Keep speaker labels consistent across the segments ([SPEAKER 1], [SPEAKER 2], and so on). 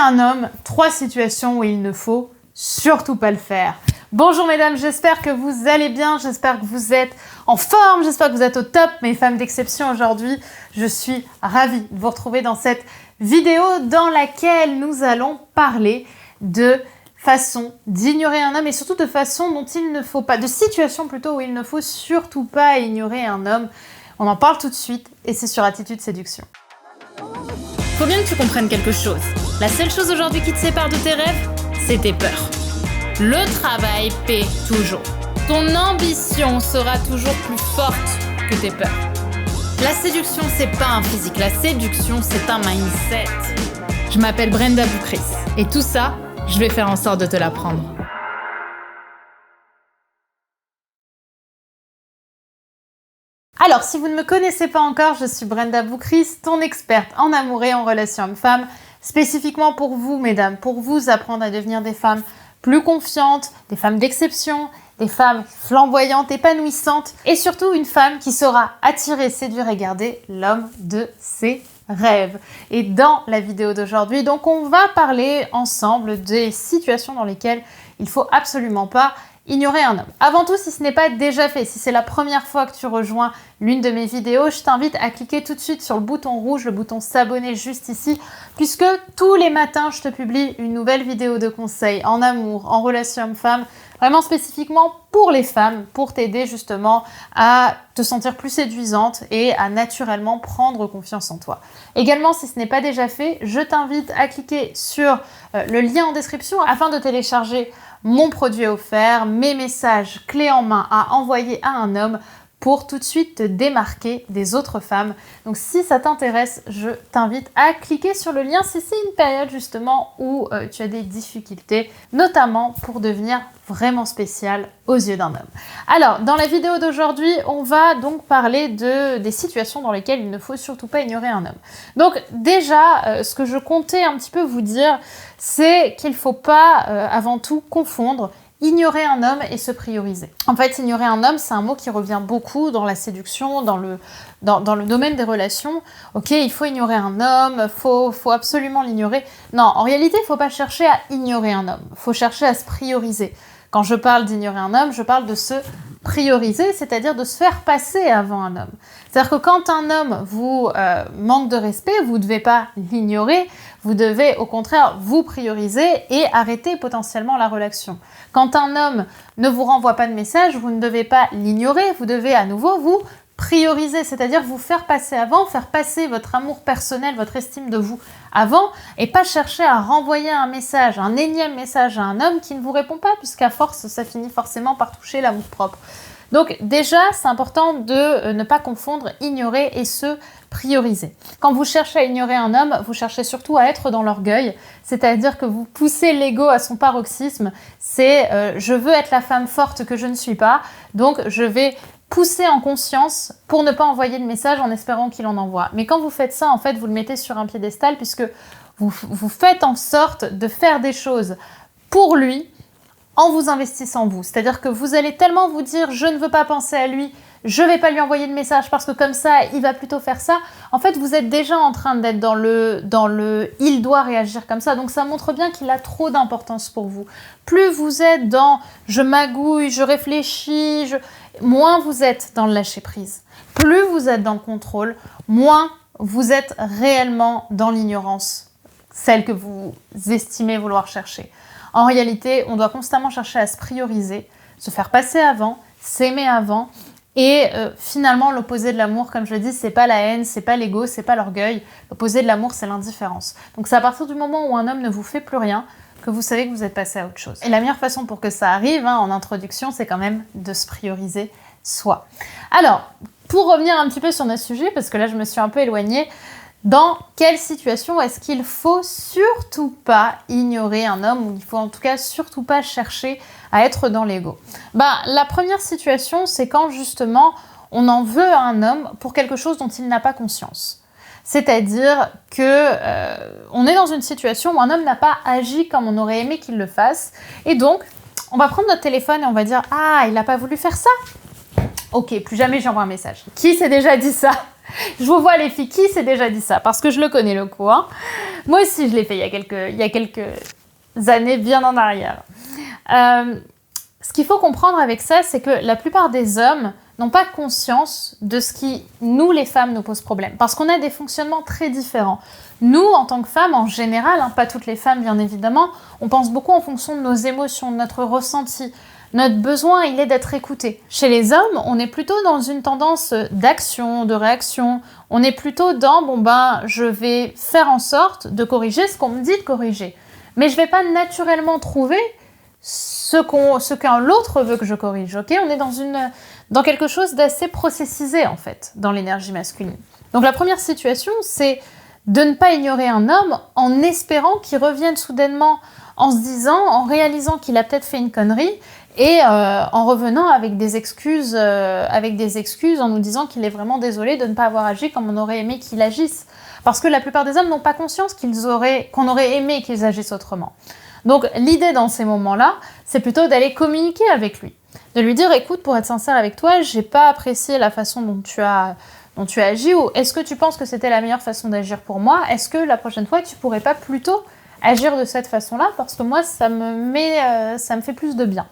[SPEAKER 1] un homme, 3 situations où il ne faut surtout pas le faire. Bonjour mesdames, j'espère que vous allez bien, j'espère que vous êtes en forme, j'espère que vous êtes au top, mes femmes d'exception aujourd'hui. Je suis ravie de vous retrouver dans cette vidéo dans laquelle nous allons parler de façon d'ignorer un homme et surtout de façon dont il ne faut pas, de situation plutôt où il ne faut surtout pas ignorer un homme. On en parle tout de suite et c'est sur Attitude Séduction.
[SPEAKER 2] Faut bien que tu comprennes quelque chose. La seule chose aujourd'hui qui te sépare de tes rêves, c'est tes peurs. Le travail paie toujours. Ton ambition sera toujours plus forte que tes peurs. La séduction, c'est pas un physique. La séduction, c'est un mindset. Je m'appelle Brenda Boukris. Et tout ça, je vais faire en sorte de te l'apprendre.
[SPEAKER 1] Alors, si vous ne me connaissez pas encore, je suis Brenda Boukris, ton experte en amour et en relations hommes-femmes, spécifiquement pour vous, mesdames, pour vous apprendre à devenir des femmes plus confiantes, des femmes d'exception, des femmes flamboyantes, épanouissantes, et surtout une femme qui saura attirer, séduire et garder l'homme de ses rêves. Et dans la vidéo d'aujourd'hui, donc on va parler ensemble des situations dans lesquelles il faut absolument pas ignorer un homme. Avant tout, si ce n'est pas déjà fait, si c'est la première fois que tu rejoins l'une de mes vidéos, je t'invite à cliquer tout de suite sur le bouton rouge, le bouton s'abonner juste ici, puisque tous les matins, je te publie une nouvelle vidéo de conseils en amour, en relation homme-femme, vraiment spécifiquement pour les femmes, pour t'aider justement à te sentir plus séduisante et à naturellement prendre confiance en toi. Également, si ce n'est pas déjà fait, je t'invite à cliquer sur le lien en description afin de télécharger mon produit offert, mes messages clés en main à envoyer à un homme pour tout de suite te démarquer des autres femmes. Donc si ça t'intéresse, je t'invite à cliquer sur le lien si c'est une période justement où tu as des difficultés, notamment pour devenir vraiment spécial aux yeux d'un homme. Alors, dans la vidéo d'aujourd'hui, on va donc parler des situations dans lesquelles il ne faut surtout pas ignorer un homme. Donc déjà, ce que je comptais un petit peu vous dire, c'est qu'il ne faut pas avant tout confondre ignorer un homme et se prioriser. En fait, ignorer un homme, c'est un mot qui revient beaucoup dans la séduction, dans le domaine des relations. Ok, il faut ignorer un homme, faut absolument l'ignorer. Non, en réalité, il ne faut pas chercher à ignorer un homme. Il faut chercher à se prioriser. Quand je parle d'ignorer un homme, je parle de se prioriser, c'est-à-dire de se faire passer avant un homme. C'est-à-dire que quand un homme vous manque de respect, vous ne devez pas l'ignorer, vous devez au contraire vous prioriser et arrêter potentiellement la relation. Quand un homme ne vous renvoie pas de message, vous ne devez pas l'ignorer, vous devez à nouveau vous prioriser, c'est-à-dire vous faire passer avant, faire passer votre amour personnel, votre estime de vous avant, et pas chercher à renvoyer un message, un énième message à un homme qui ne vous répond pas, puisqu'à force, ça finit forcément par toucher l'amour-propre. Donc déjà, c'est important de ne pas confondre ignorer et se prioriser. Quand vous cherchez à ignorer un homme, vous cherchez surtout à être dans l'orgueil, c'est-à-dire que vous poussez l'ego à son paroxysme, c'est je veux être la femme forte que je ne suis pas, donc je vais pousser en conscience pour ne pas envoyer de message en espérant qu'il en envoie. Mais quand vous faites ça, en fait, vous le mettez sur un piédestal puisque vous faites en sorte de faire des choses pour lui en vous investissant en vous. C'est-à-dire que vous allez tellement vous dire « je ne veux pas penser à lui », je ne vais pas lui envoyer de message parce que comme ça, il va plutôt faire ça. En fait, vous êtes déjà en train d'être dans le « il doit réagir comme ça ». Donc, ça montre bien qu'il a trop d'importance pour vous. Plus vous êtes dans « je magouille, je réfléchis », moins vous êtes dans le lâcher-prise. Plus vous êtes dans le contrôle, moins vous êtes réellement dans l'ignorance, celle que vous estimez vouloir chercher. En réalité, on doit constamment chercher à se prioriser, se faire passer avant, s'aimer avant. Et finalement, l'opposé de l'amour, comme je le dis, c'est pas la haine, c'est pas l'ego, c'est pas l'orgueil. L'opposé de l'amour, c'est l'indifférence. Donc c'est à partir du moment où un homme ne vous fait plus rien que vous savez que vous êtes passé à autre chose. Et la meilleure façon pour que ça arrive, en introduction, c'est quand même de se prioriser soi. Alors, pour revenir un petit peu sur notre sujet, parce que là, je me suis un peu éloignée, dans quelle situation est-ce qu'il faut surtout pas ignorer un homme, ou il faut en tout cas surtout pas chercher à être dans l'ego? La première situation, c'est quand justement on en veut à un homme pour quelque chose dont il n'a pas conscience. C'est-à-dire que on est dans une situation où un homme n'a pas agi comme on aurait aimé qu'il le fasse, et donc on va prendre notre téléphone et on va dire « Ah, il n'a pas voulu faire ça ?» Ok, plus jamais j'envoie un message. Qui s'est déjà dit ça? Je vous vois les filles, qui s'est déjà dit ça? Parce que je le connais le coup. Moi aussi, je l'ai fait il y a quelques années, bien en arrière. Ce qu'il faut comprendre avec ça, c'est que la plupart des hommes n'ont pas conscience de ce qui, nous les femmes, nous pose problème. Parce qu'on a des fonctionnements très différents. Nous, en tant que femmes, en général, pas toutes les femmes bien évidemment, on pense beaucoup en fonction de nos émotions, de notre ressenti. Notre besoin, il est d'être écouté. Chez les hommes, on est plutôt dans une tendance d'action, de réaction. On est plutôt dans, je vais faire en sorte de corriger ce qu'on me dit de corriger. Mais je vais pas naturellement trouver ce qu'un l'autre veut que je corrige, ok ? On est dans quelque chose d'assez processisé, en fait, dans l'énergie masculine. Donc la première situation, c'est de ne pas ignorer un homme en espérant qu'il revienne soudainement, en réalisant qu'il a peut-être fait une connerie, et en revenant avec des excuses, en nous disant qu'il est vraiment désolé de ne pas avoir agi comme on aurait aimé qu'il agisse. Parce que la plupart des hommes n'ont pas conscience qu'on aurait aimé qu'ils agissent autrement. Donc l'idée dans ces moments-là, c'est plutôt d'aller communiquer avec lui. De lui dire, écoute, pour être sincère avec toi, j'ai pas apprécié la façon dont tu as agi, ou est-ce que tu penses que c'était la meilleure façon d'agir pour moi ? Est-ce que la prochaine fois, tu pourrais pas plutôt agir de cette façon-là ? Parce que moi, ça me fait plus de bien.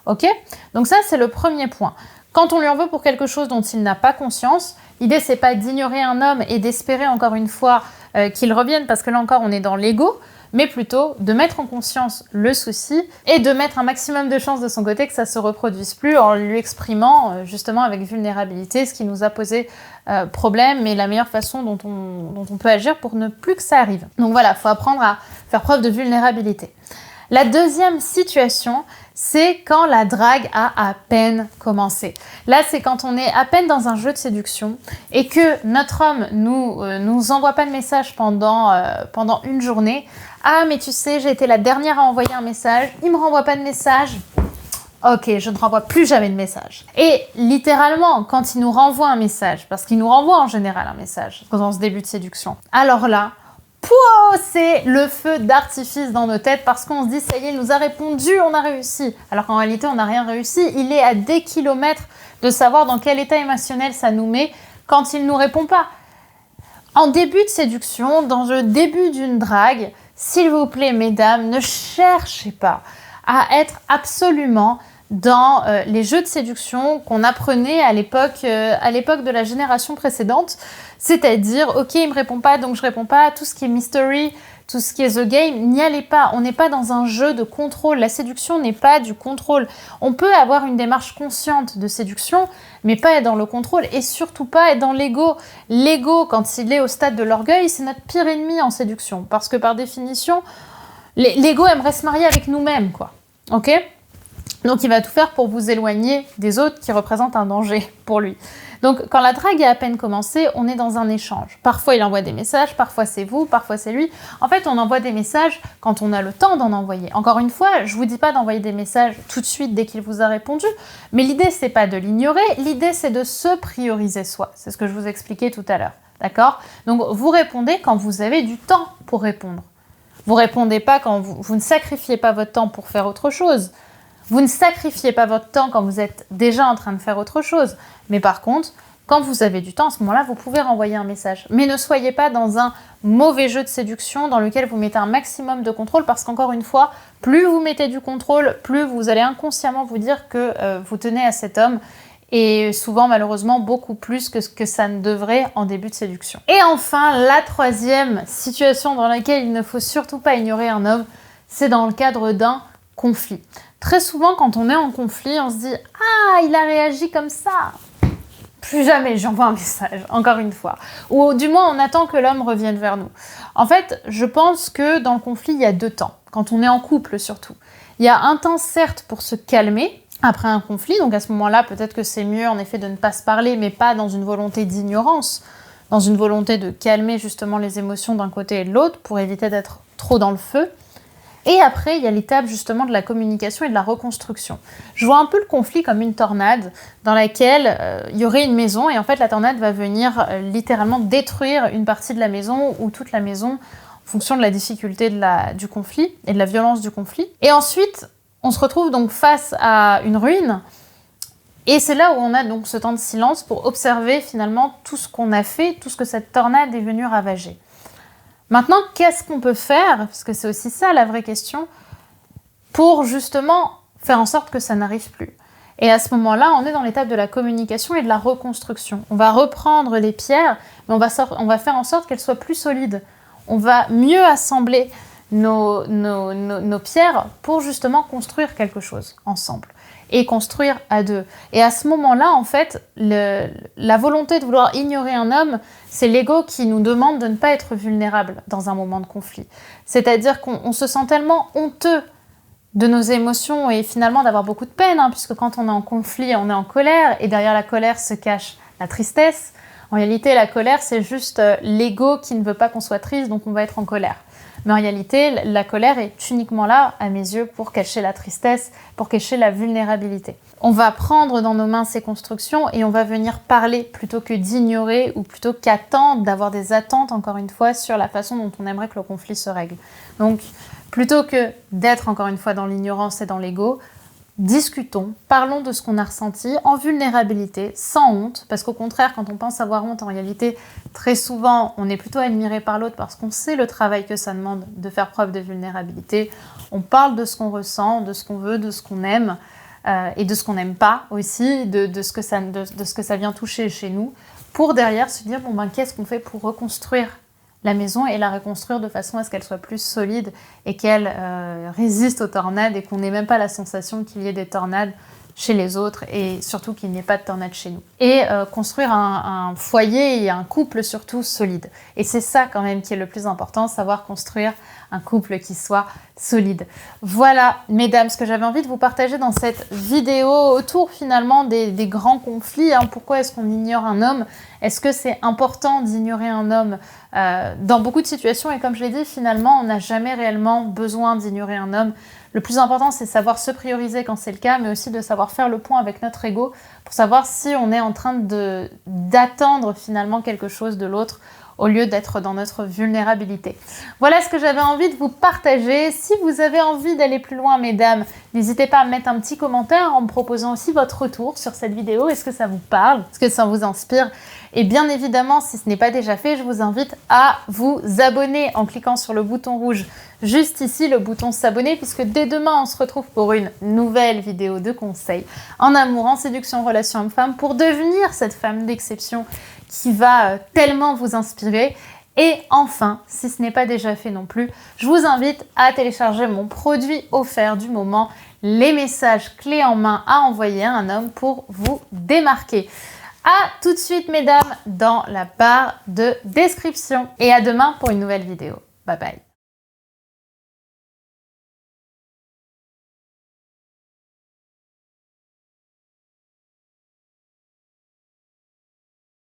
[SPEAKER 1] Ok ? Donc ça, c'est le premier point. Quand on lui en veut pour quelque chose dont il n'a pas conscience, l'idée, c'est pas d'ignorer un homme et d'espérer encore une fois qu'il revienne, parce que là encore, on est dans l'ego, mais plutôt de mettre en conscience le souci et de mettre un maximum de chances de son côté que ça ne se reproduise plus en lui exprimant justement avec vulnérabilité ce qui nous a posé problème et la meilleure façon dont on peut agir pour ne plus que ça arrive. Donc voilà, il faut apprendre à faire preuve de vulnérabilité. La deuxième situation, c'est quand la drague a à peine commencé. Là, c'est quand on est à peine dans un jeu de séduction et que notre homme nous envoie pas de message pendant une journée. Ah, mais tu sais, j'ai été la dernière à envoyer un message, il me renvoie pas de message. Ok, je ne renvoie plus jamais de message. Et littéralement, quand il nous renvoie un message, parce qu'il nous renvoie en général un message dans ce début de séduction, alors là, c'est le feu d'artifice dans nos têtes parce qu'on se dit, ça y est, il nous a répondu, on a réussi. Alors qu'en réalité, on n'a rien réussi. Il est à des kilomètres de savoir dans quel état émotionnel ça nous met quand il ne nous répond pas. En début de séduction, dans le début d'une drague, s'il vous plaît, mesdames, ne cherchez pas à être absolument dans les jeux de séduction qu'on apprenait à l'époque de la génération précédente. C'est-à-dire, ok, il me répond pas, donc je réponds pas. Tout ce qui est mystery, tout ce qui est the game, n'y allez pas. On n'est pas dans un jeu de contrôle. La séduction n'est pas du contrôle. On peut avoir une démarche consciente de séduction, mais pas être dans le contrôle et surtout pas être dans l'ego. L'ego, quand il est au stade de l'orgueil, c'est notre pire ennemi en séduction. Parce que par définition, l'ego aimerait se marier avec nous-mêmes, quoi. Ok ? Donc il va tout faire pour vous éloigner des autres qui représentent un danger pour lui. Donc quand la drague est à peine commencée, on est dans un échange. Parfois il envoie des messages, parfois c'est vous, parfois c'est lui. En fait, on envoie des messages quand on a le temps d'en envoyer. Encore une fois, je vous dis pas d'envoyer des messages tout de suite dès qu'il vous a répondu, mais l'idée c'est pas de l'ignorer, l'idée c'est de se prioriser soi. C'est ce que je vous expliquais tout à l'heure. D'accord ? Donc vous répondez quand vous avez du temps pour répondre. Vous répondez pas quand vous ne sacrifiez pas votre temps pour faire autre chose. Vous ne sacrifiez pas votre temps quand vous êtes déjà en train de faire autre chose. Mais par contre, quand vous avez du temps, à ce moment-là, vous pouvez renvoyer un message. Mais ne soyez pas dans un mauvais jeu de séduction dans lequel vous mettez un maximum de contrôle parce qu'encore une fois, plus vous mettez du contrôle, plus vous allez inconsciemment vous dire que vous tenez à cet homme et souvent, malheureusement, beaucoup plus que ce que ça ne devrait en début de séduction. Et enfin, la troisième situation dans laquelle il ne faut surtout pas ignorer un homme, c'est dans le cadre d'un conflit. Très souvent, quand on est en conflit, on se dit « Ah, il a réagi comme ça !» Plus jamais j'envoie un message, encore une fois. Ou du moins, on attend que l'homme revienne vers nous. En fait, je pense que dans le conflit, il y a deux temps. Quand on est en couple, surtout. Il y a un temps, certes, pour se calmer après un conflit. Donc à ce moment-là, peut-être que c'est mieux, en effet, de ne pas se parler, mais pas dans une volonté d'ignorance, dans une volonté de calmer, justement, les émotions d'un côté et de l'autre pour éviter d'être trop dans le feu. Et après, il y a l'étape justement de la communication et de la reconstruction. Je vois un peu le conflit comme une tornade dans laquelle il y aurait une maison et en fait la tornade va venir littéralement détruire une partie de la maison ou toute la maison en fonction de la difficulté du conflit et de la violence du conflit. Et ensuite, on se retrouve donc face à une ruine et c'est là où on a donc ce temps de silence pour observer finalement tout ce qu'on a fait, tout ce que cette tornade est venue ravager. Maintenant, qu'est-ce qu'on peut faire, parce que c'est aussi ça la vraie question, pour justement faire en sorte que ça n'arrive plus. Et à ce moment-là, on est dans l'étape de la communication et de la reconstruction. On va reprendre les pierres, mais on va faire en sorte qu'elles soient plus solides. On va mieux assembler nos pierres pour justement construire quelque chose ensemble et construire à deux. Et à ce moment-là, en fait, la volonté de vouloir ignorer un homme, c'est l'ego qui nous demande de ne pas être vulnérable dans un moment de conflit. C'est-à-dire qu'on se sent tellement honteux de nos émotions et finalement d'avoir beaucoup de peine, puisque quand on est en conflit, on est en colère, et derrière la colère se cache la tristesse. En réalité, la colère, c'est juste l'ego qui ne veut pas qu'on soit triste, donc on va être en colère. Mais en réalité, la colère est uniquement là, à mes yeux, pour cacher la tristesse, pour cacher la vulnérabilité. On va prendre dans nos mains ces constructions et on va venir parler plutôt que d'ignorer ou plutôt qu'attendre, d'avoir des attentes, encore une fois, sur la façon dont on aimerait que le conflit se règle. Donc, plutôt que d'être, encore une fois, dans l'ignorance et dans l'ego, discutons, parlons de ce qu'on a ressenti en vulnérabilité, sans honte, parce qu'au contraire, quand on pense avoir honte, en réalité, très souvent, on est plutôt admiré par l'autre parce qu'on sait le travail que ça demande de faire preuve de vulnérabilité. On parle de ce qu'on ressent, de ce qu'on veut, de ce qu'on aime, et de ce qu'on n'aime pas aussi, de ce que ça vient toucher chez nous, pour derrière se dire, qu'est-ce qu'on fait pour reconstruire la maison et la reconstruire de façon à ce qu'elle soit plus solide et qu'elle résiste aux tornades et qu'on n'ait même pas la sensation qu'il y ait des tornades chez les autres et surtout qu'il n'y ait pas de tornades chez nous. Et construire un foyer et un couple surtout solide. Et c'est ça quand même qui est le plus important, savoir construire un couple qui soit solide. Voilà, mesdames, ce que j'avais envie de vous partager dans cette vidéo autour finalement des grands conflits. Pourquoi est-ce qu'on ignore un homme? Est-ce que c'est important d'ignorer un homme dans beaucoup de situations? Et comme je l'ai dit, finalement, on n'a jamais réellement besoin d'ignorer un homme. Le plus important, c'est savoir se prioriser quand c'est le cas, mais aussi de savoir faire le point avec notre ego pour savoir si on est en train d'attendre finalement quelque chose de l'autre au lieu d'être dans notre vulnérabilité. Voilà ce que j'avais envie de vous partager. Si vous avez envie d'aller plus loin, mesdames, n'hésitez pas à me mettre un petit commentaire en me proposant aussi votre retour sur cette vidéo. Est-ce que ça vous parle? Est-ce que ça vous inspire? Et bien évidemment, si ce n'est pas déjà fait, je vous invite à vous abonner en cliquant sur le bouton rouge juste ici, le bouton s'abonner, puisque dès demain, on se retrouve pour une nouvelle vidéo de conseils en amour, en séduction, en relation homme-femme, pour devenir cette femme d'exception qui va tellement vous inspirer. Et enfin, si ce n'est pas déjà fait non plus, je vous invite à télécharger mon produit offert du moment, les messages clés en main à envoyer à un homme pour vous démarquer. À tout de suite, mesdames, dans la barre de description. Et à demain pour une nouvelle vidéo. Bye bye.